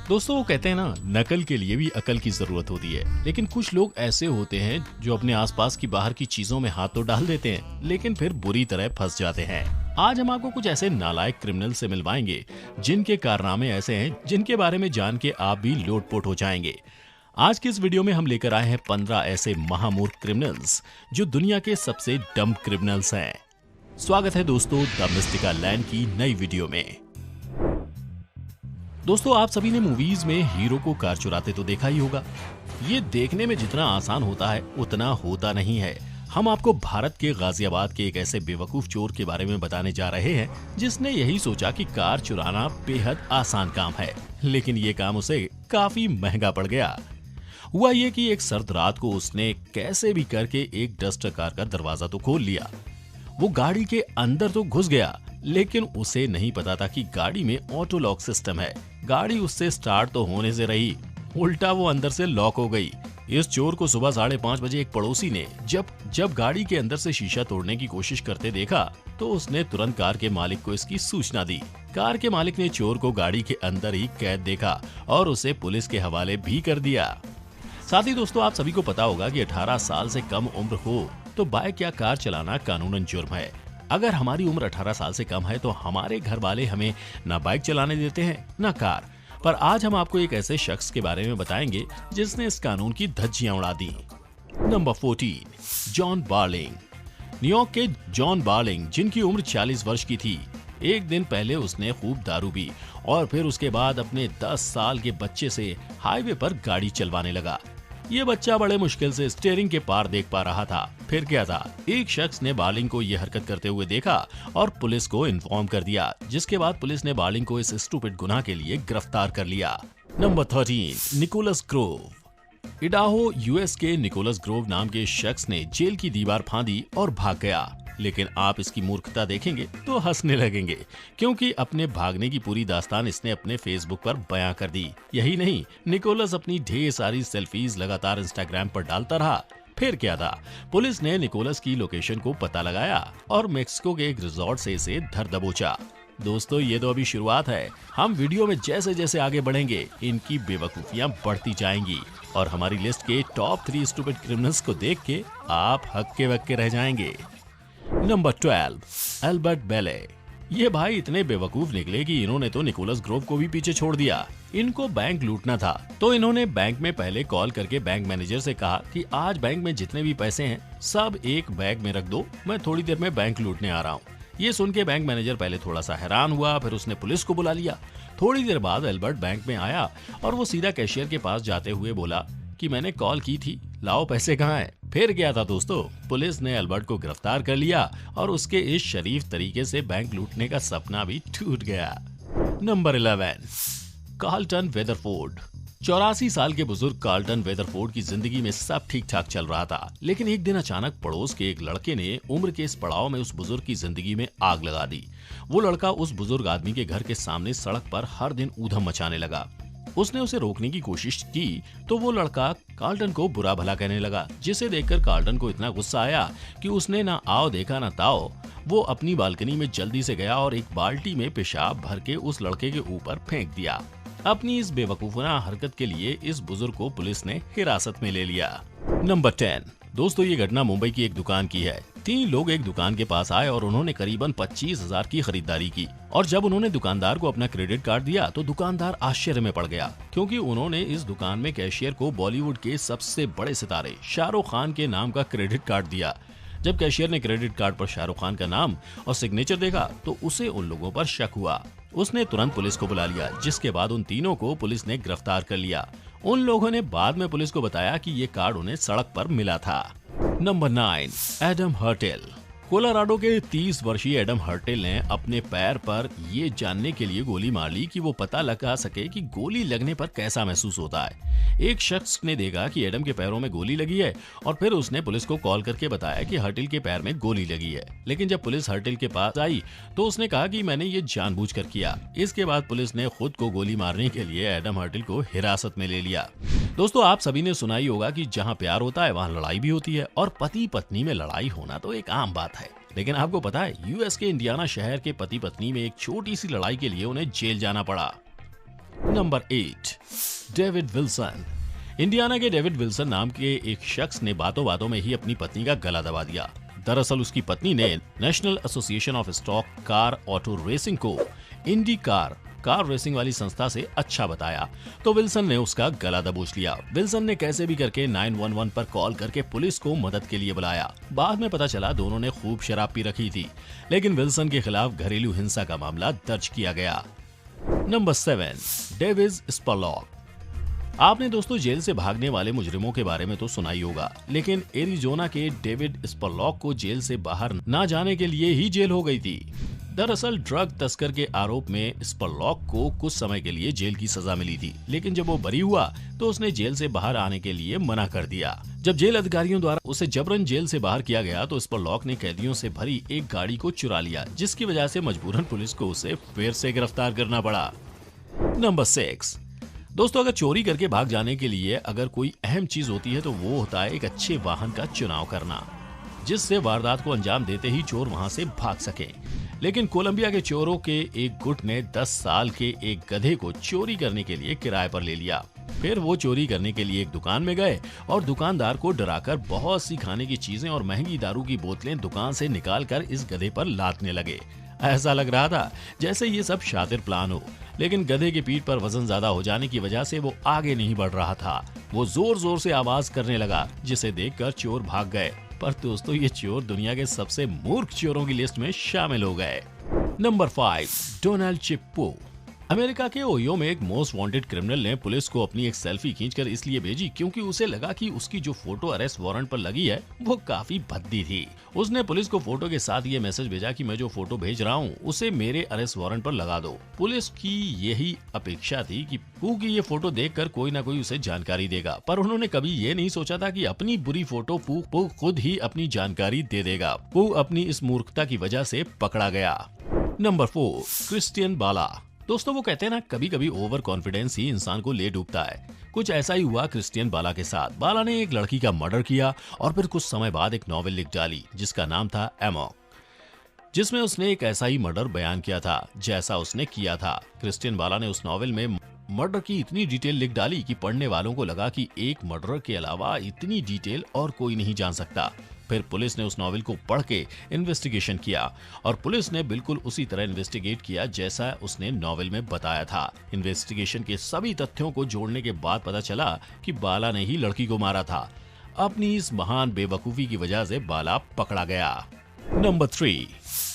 दोस्तों वो कहते हैं ना, नकल के लिए भी अकल की जरूरत होती है। लेकिन कुछ लोग ऐसे होते हैं जो अपने आसपास की बाहर की चीजों में हाथ तो डाल देते हैं, लेकिन फिर बुरी तरह फंस जाते हैं। आज हम आपको कुछ ऐसे नालायक क्रिमिनल से मिलवाएंगे जिनके कारनामे ऐसे हैं जिनके बारे में जान के आप भी लोटपोट हो जाएंगे। आज की इस वीडियो में हम लेकर आए हैं 15 ऐसे महामूर्ख क्रिमिनल्स जो दुनिया के सबसे डम क्रिमिनल्स हैं। स्वागत है दोस्तों द मिस्टिकल लैंड की नई वीडियो में। दोस्तों आप सभी ने मूवीज में हीरो को कार चुराते तो देखा ही होगा। ये देखने में जितना आसान होता है उतना होता नहीं है। हम आपको भारत के गाजियाबाद के एक ऐसे बेवकूफ चोर के बारे में बताने जा रहे हैं जिसने यही सोचा कि कार चुराना बेहद आसान काम है, लेकिन ये काम उसे काफी महंगा पड़ गया। हुआ ये कि एक सर्द रात को उसने कैसे भी करके एक डस्टर कार का दरवाजा तो खोल लिया। वो गाड़ी के अंदर तो घुस गया, लेकिन उसे नहीं पता था कि गाड़ी में ऑटो लॉक सिस्टम है। गाड़ी उससे स्टार्ट तो होने से रही, उल्टा वो अंदर से लॉक हो गई। इस चोर को सुबह 5:30 बजे एक पड़ोसी ने जब गाड़ी के अंदर से शीशा तोड़ने की कोशिश करते देखा तो उसने तुरंत कार के मालिक को इसकी सूचना दी। कार के मालिक ने चोर को गाड़ी के अंदर ही कैद देखा और उसे पुलिस के हवाले भी कर दिया। साथ ही दोस्तों आप सभी को पता होगा कि 18 साल से कम उम्र हो तो बाइक या कार चलाना कानूनन जुर्म है। अगर हमारी उम्र 18 साल से कम है तो हमारे घर वाले हमें ना बाइक चलाने देते हैं ना कार। पर आज हम आपको एक ऐसे शख्स के बारे में बताएंगे जिसने इस कानून की धज्जियां उड़ा दी। Number 14, John Barling. न्यूयॉर्क के जॉन बार्लिंग, जिनकी उम्र 40 वर्ष की थी, एक दिन पहले उसने खूब दारू पी और फिर उसके बाद अपने 10 साल के बच्चे से हाईवे पर गाड़ी चलवाने लगा। ये बच्चा बड़े मुश्किल से स्टीयरिंग के पार देख पा रहा था। फिर क्या था, एक शख्स ने बार्लिंग को ये हरकत करते हुए देखा और पुलिस को इन्फॉर्म कर दिया, जिसके बाद पुलिस ने बार्लिंग को इस स्टूपिड गुनाह के लिए गिरफ्तार कर लिया। Number 13, Nicholas Grove. Idaho US के निकोलस ग्रोव नाम के शख्स ने जेल की दीवार फांदी और भाग गया। लेकिन आप इसकी मूर्खता देखेंगे तो हंसने लगेंगे, क्योंकि अपने भागने की पूरी दास्तान इसने अपने फेसबुक पर बयां कर दी। यही नहीं, निकोलस अपनी ढेर सारी सेल्फीज लगातार इंस्टाग्राम पर डालता रहा। फिर क्या था, पुलिस ने निकोलस की लोकेशन को पता लगाया और मेक्सिको के एक रिजॉर्ट से इसे धर दबोचा। दोस्तों ये तो अभी शुरुआत है। हम वीडियो में जैसे जैसे आगे बढ़ेंगे इनकी बेवकूफियां बढ़ती जाएंगी और हमारी लिस्ट के टॉप 3 स्टूपिड क्रिमिनल्स को देख के आप हक्के बक्के रह जाएंगे। नंबर 12, एल्बर्ट बेले। ये भाई इतने बेवकूफ निकले कि इन्होंने तो निकोलस ग्रोव को भी पीछे छोड़ दिया। इनको बैंक लूटना था तो इन्होंने बैंक में पहले कॉल करके बैंक मैनेजर से कहा कि आज बैंक में जितने भी पैसे हैं सब एक बैग में रख दो, मैं थोड़ी देर में बैंक लूटने आ रहा हूँ। ये सुन के बैंक मैनेजर पहले थोड़ा सा हैरान हुआ, फिर उसने पुलिस को बुला लिया। थोड़ी देर बाद एल्बर्ट बैंक में आया और वो सीधा कैशियर के पास जाते हुए बोला कि मैंने कॉल की थी, लाओ पैसे कहाँ हैं। फिर क्या था दोस्तों, पुलिस ने एल्बर्ट को गिरफ्तार कर लिया और उसके इस शरीफ तरीके से बैंक लूटने का सपना भी टूट गया। Number 11, Carlton वेदरफोर्ड। 84 साल के बुजुर्ग कार्लटन वेदरफोर्ड की जिंदगी में सब ठीक ठाक चल रहा था, लेकिन एक दिन अचानक पड़ोस के एक लड़के ने उम्र के इस पड़ाव में उस बुजुर्ग की जिंदगी में आग लगा दी। वो लड़का उस बुजुर्ग आदमी के घर के सामने सड़क पर हर दिन ऊधम मचाने लगा। उसने उसे रोकने की कोशिश की तो वो लड़का कार्लटन को बुरा भला कहने लगा, जिसे देखकर कार्लटन को इतना गुस्सा आया कि उसने ना आओ देखा ना ताओ, वो अपनी बालकनी में जल्दी से गया और एक बाल्टी में पेशाब भर के उस लड़के के ऊपर फेंक दिया। अपनी इस बेवकूफाना हरकत के लिए इस बुजुर्ग को पुलिस ने हिरासत में ले लिया। नंबर 10, दोस्तों ये घटना मुंबई की एक दुकान की है। 3 लोग एक दुकान के पास आए और उन्होंने करीबन 25,000 की खरीदारी की और जब उन्होंने दुकानदार को अपना क्रेडिट कार्ड दिया तो दुकानदार आश्चर्य में पड़ गया, क्योंकि उन्होंने इस दुकान में कैशियर को बॉलीवुड के सबसे बड़े सितारे शाहरुख खान के नाम का क्रेडिट कार्ड दिया। जब कैशियर ने क्रेडिट कार्ड पर शाहरुख खान का नाम और सिग्नेचर देखा तो उसे उन लोगों पर शक हुआ। उसने तुरंत पुलिस को बुला लिया, जिसके बाद उन तीनों को पुलिस ने गिरफ्तार कर लिया। उन लोगों ने बाद में पुलिस को बताया कि ये कार्ड उन्हें सड़क पर मिला था। Number 9, Adam हर्टेल। कोलोराडो के 30 वर्षीय एडम हर्टेल ने अपने पैर पर ये जानने के लिए गोली मार ली कि वो पता लगा सके कि गोली लगने पर कैसा महसूस होता है। एक शख्स ने देखा कि एडम के पैरों में गोली लगी है और फिर उसने पुलिस को कॉल करके बताया कि हर्टेल के पैर में गोली लगी है। लेकिन जब पुलिस हर्टेल के पास आई तो उसने कहा कि मैंने ये जानबूझकर किया। इसके बाद पुलिस ने खुद को गोली मारने के लिए एडम हर्टेल को हिरासत में ले लिया। दोस्तों आप सभी ने सुना ही होगा कि जहाँ प्यार होता है वहाँ लड़ाई भी होती है, और पति पत्नी में लड़ाई होना तो एक आम बात है। लेकिन आपको पता है यूएस के इंडियाना शहर के पति पत्नी में एक छोटी सी लड़ाई के लिए उन्हें जेल जाना पड़ा। Number 8, David Wilson. इंडियाना के डेविड विल्सन नाम के एक शख्स ने बातों बातों में ही अपनी पत्नी का गला दबा दिया। दरअसल उसकी पत्नी ने national association of stock car auto racing को इंडी कार रेसिंग वाली संस्था से अच्छा बताया, तो विल्सन ने उसका गला दबोच लिया। विल्सन ने कैसे भी करके 911 पर कॉल करके पुलिस को मदद के लिए बुलाया। बाद में पता चला दोनों ने खूब शराब पी रखी थी, लेकिन विल्सन के खिलाफ घरेलू हिंसा का मामला दर्ज किया गया। Number 7, David Spurlock. आपने दोस्तों जेल से भागने वाले मुजरिमों के बारे में तो सुना ही होगा, लेकिन एरिजोना के डेविड स्परलॉक को जेल से बाहर ना जाने के लिए ही जेल हो गई थी। दरअसल ड्रग तस्कर के आरोप में स्परलॉक को कुछ समय के लिए जेल की सजा मिली थी, लेकिन जब वो बरी हुआ तो उसने जेल से बाहर आने के लिए मना कर दिया। जब जेल अधिकारियों द्वारा उसे जबरन जेल से बाहर किया गया तो स्परलॉक ने कैदियों से भरी एक गाड़ी को चुरा लिया, जिसकी वजह से मजबूरन पुलिस को उसे फिर से गिरफ्तार करना पड़ा। नंबर 6, दोस्तों अगर चोरी करके भाग जाने के लिए अगर कोई अहम चीज होती है तो वो होता है एक अच्छे वाहन का चुनाव करना, जिससे वारदात को अंजाम देते ही चोर वहां से भाग सके। लेकिन कोलंबिया के चोरों के एक गुट ने 10 साल के एक गधे को चोरी करने के लिए किराए पर ले लिया। फिर वो चोरी करने के लिए एक दुकान में गए और दुकानदार को डराकर बहुत सी खाने की चीजें और महंगी दारू की बोतलें दुकान से निकालकर इस गधे पर लादने लगे। ऐसा लग रहा था जैसे ये सब शातिर प्लान हो, लेकिन गधे की पीठ पर वजन ज्यादा हो जाने की वजह से वो आगे नहीं बढ़ रहा था। वो जोर जोर से आवाज करने लगा, जिसे देखकर चोर भाग गए। पर दोस्तों ये चोर दुनिया के सबसे मूर्ख चोरों की लिस्ट में शामिल हो गए। Number 5, Donald Chippo. अमेरिका के ओहियो में एक मोस्ट वांटेड क्रिमिनल ने पुलिस को अपनी एक सेल्फी खींचकर इसलिए भेजी क्योंकि उसे लगा कि उसकी जो फोटो अरेस्ट वारंट पर लगी है वो काफी भद्दी थी। उसने पुलिस को फोटो के साथ ये मैसेज भेजा कि मैं जो फोटो भेज रहा हूँ उसे मेरे अरेस्ट वारंट पर लगा दो। पुलिस की यही अपेक्षा थी कि पू की ये फोटो देखकर कोई ना कोई उसे जानकारी देगा, पर उन्होंने कभी ये नहीं सोचा था कि अपनी बुरी फोटो पू खुद ही अपनी जानकारी दे देगा। पू अपनी इस मूर्खता की वजह से पकड़ा गया। नंबर 4, क्रिस्टियन बाला। दोस्तों वो कहते हैं ना, कभी कभी ओवर कॉन्फिडेंस ही इंसान को ले डूबता है। कुछ ऐसा ही हुआ क्रिस्टियन बाला के साथ। बाला ने एक लड़की का मर्डर किया और फिर कुछ समय बाद एक नॉवेल लिख डाली जिसका नाम था एमॉक, जिसमें उसने एक ऐसा ही मर्डर बयान किया था जैसा उसने किया था। क्रिस्टियन बाला ने उस नॉवेल में मर्डर की इतनी डिटेल लिख डाली कि पढ़ने वालों को लगा कि एक मर्डर के अलावा इतनी डिटेल और कोई नहीं जान सकता। फिर पुलिस ने उस नॉवेल को पढ़ के इन्वेस्टिगेशन किया और पुलिस ने बिल्कुल उसी तरह इन्वेस्टिगेट किया जैसा उसने नॉवेल में बताया था। इन्वेस्टिगेशन के सभी तथ्यों को जोड़ने के बाद पता चला कि बाला ने ही लड़की को मारा था। अपनी इस महान बेवकूफी की वजह से बाला पकड़ा गया। Number 3,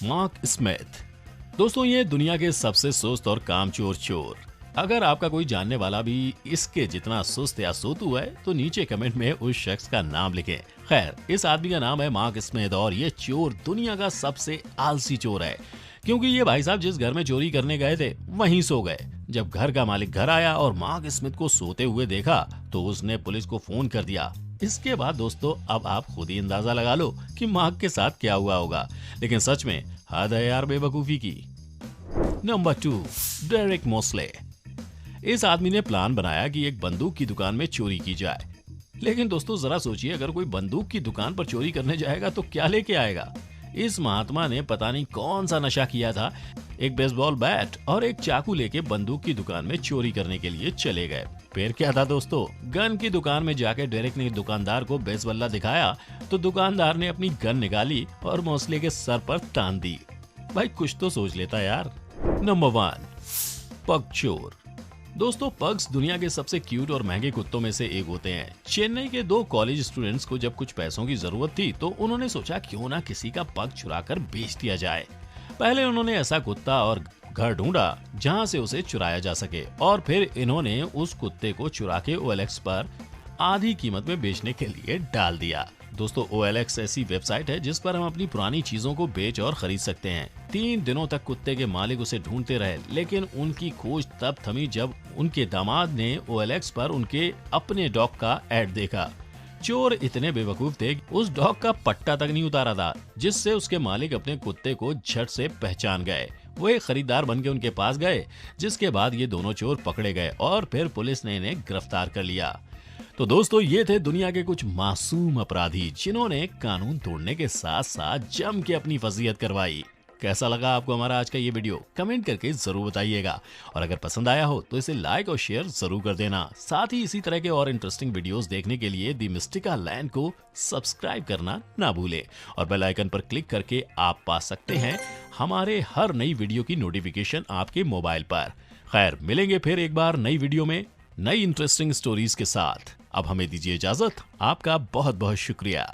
mark Smith. दोस्तों ये दुनिया के सबसे सुस्त और कामचोर चोर। अगर आपका कोई जानने वाला भी इसके जितना सुस्त या सोतू है तो नीचे कमेंट में उस शख्स का नाम लिखें। खैर, इस आदमी का नाम है मार्क स्मिथ और ये चोर दुनिया का सबसे आलसी चोर है, क्योंकि ये भाई साहब जिस घर में चोरी करने गए थे वहीं सो गए। जब घर का मालिक घर आया और मार्क स्मिथ को सोते हुए देखा तो उसने पुलिस को फोन कर दिया। इसके बाद दोस्तों अब आप खुद ही अंदाजा लगा लो कि मार्क के साथ क्या हुआ होगा, लेकिन सच में हद है यार बेवकूफी की। Number 2, Derek Mosley. इस आदमी ने प्लान बनाया कि एक बंदूक की दुकान में चोरी की जाए, लेकिन दोस्तों जरा सोचिए अगर कोई बंदूक की दुकान पर चोरी करने जाएगा तो क्या लेके आएगा। इस महात्मा ने पता नहीं कौन सा नशा किया था, एक बेसबॉल बैट और एक चाकू लेके बंदूक की दुकान में चोरी करने के लिए चले गए। फिर क्या था दोस्तों, गन की दुकान में जाके डेरेक ने दुकानदार को बेसबल्ला दिखाया तो दुकानदार ने अपनी गन निकाली और मोस्ले के सर पर तान दी। भाई कुछ तो सोच लेता यार। नंबर 1, पग चोर। दोस्तों पग्स दुनिया के सबसे क्यूट और महंगे कुत्तों में से एक होते हैं। चेन्नई के 2 कॉलेज स्टूडेंट्स को जब कुछ पैसों की जरूरत थी तो उन्होंने सोचा क्यों ना किसी का पग चुराकर बेच दिया जाए। पहले उन्होंने ऐसा कुत्ता और घर ढूंढा जहां से उसे चुराया जा सके और फिर इन्होंने उस कुत्ते को चुरा के OLX पर आधी कीमत में बेचने के लिए डाल दिया। दोस्तों OLX ऐसी वेबसाइट है जिस पर हम अपनी पुरानी चीजों को बेच और खरीद सकते हैं। 3 दिनों तक कुत्ते के मालिक उसे ढूंढते रहे, लेकिन उनकी खोज तब थमी जब उनके दामाद ने OLX पर उनके अपने डॉग का ऐड देखा। चोर इतने बेवकूफ थे उस डॉग का पट्टा तक नहीं उतारा था, जिससे उसके मालिक अपने कुत्ते को झट से पहचान गए। वो एक खरीदार बन के उनके पास गए, जिसके बाद ये दोनों चोर पकड़े गए और फिर पुलिस ने इन्हें गिरफ्तार कर लिया। तो दोस्तों ये थे दुनिया के कुछ मासूम अपराधी जिन्होंने कानून तोड़ने के साथ साथ जम के अपनी फजीहत करवाई। कैसा लगा आपको हमारा आज का ये वीडियो कमेंट करके जरूर बताइएगा, और अगर पसंद आया हो तो इसे लाइक और शेयर जरूर कर देना। साथ ही इसी तरह के और इंटरेस्टिंग वीडियोस देखने के लिए द मिस्टिका लैंड को सब्सक्राइब करना ना भूलें, और बेल आइकन पर क्लिक करके आप पा सकते हैं हमारे हर नई वीडियो की नोटिफिकेशन आपके मोबाइल पर। खैर, मिलेंगे फिर एक बार नई वीडियो में नई इंटरेस्टिंग स्टोरीज के साथ। अब हमें दीजिए इजाजत। आपका बहुत बहुत शुक्रिया।